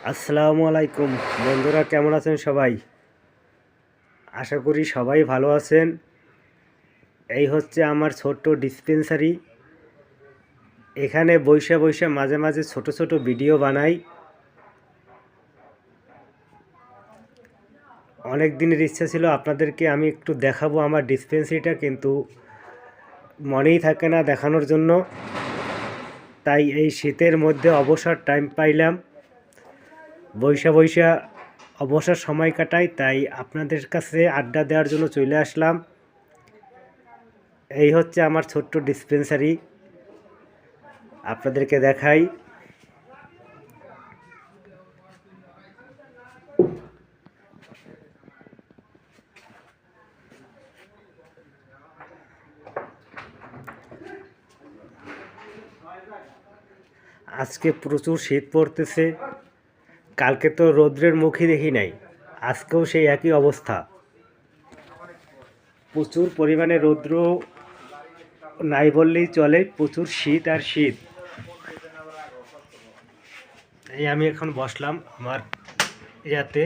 আসসালামু আলাইকুম বন্ধুরা, কেমন আছেন সবাই? আশা করি সবাই ভালো আছেন। এই হচ্ছে আমার ছোট্ট ডিসপেন্সারি। এখানে বইসা বইসা মাঝে মাঝে ছোট ছোট ভিডিও বানাই। অনেক দিনের ইচ্ছা ছিল আপনাদেরকে আমি একটু দেখাবো আমার ডিসপেন্সারিটা, কিন্তু মনেই থাকে না দেখানোর জন্য। তাই এই শীতের মধ্যে অবসর টাইম পাইলাম, বইসা বইসা অবসর সময় কাটাই, তাই আপনাদের কাছে আড্ডা দেওয়ার জন্য চলে আসলাম। এই হচ্ছে আমার ছোট্ট ডিসপেন্সারি, আপনাদেরকে দেখাই। আজকে প্রচুর শীত পড়তেছে। কালকে তো রৌদ্রের মুখই দেখি নাই, আজকেও সেই একই অবস্থা। প্রচুর পরিমাণে রৌদ্র নাই বললেই চলে, প্রচুর শীত আর শীত। এই আমি এখন বসলাম আমার ইয়াতে।